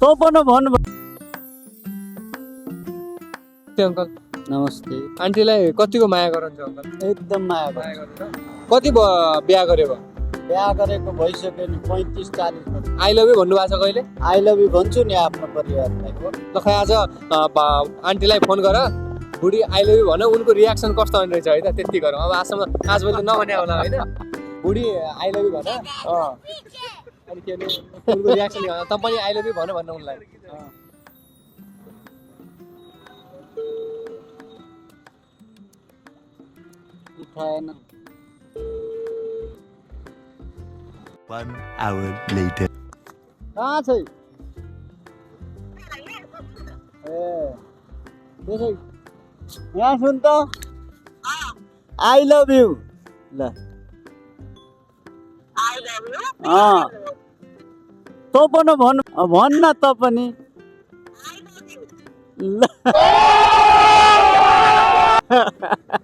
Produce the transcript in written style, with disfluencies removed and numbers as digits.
तँ पनि भन्नु अङ्कल नमस्ते आन्टीलाई कतिको माया गर्नुहुन्छ अङ्कल? एकदम माया गर्छु कति बिहा गर्यो? बिहा गरेको भइसक्यो नि 35-40 वर्ष आई लभ यु भन्नुभएको छ कहिले? आई लभ यु भन्छु नि आफ्नो परिवारलाई ल खै आज आन्टीलाई फोन गर, बुढी आई लभ यु भन, उनको रियाक्सन कस्तो हुने रहेछ है त, त्यति गरौँ। अब आजभोलि त नभने होला होइन, बुढी आई लभ यु भन, अनि के अरे उनको रियाक्सन त पनि आई लभ यु भन भन्न उनलाई। उठाएन 1 hour later. कहाँ छ ए त्यसै यहाँ सुन त आई लभ यु ल तँ पनि भन्न त पनि ल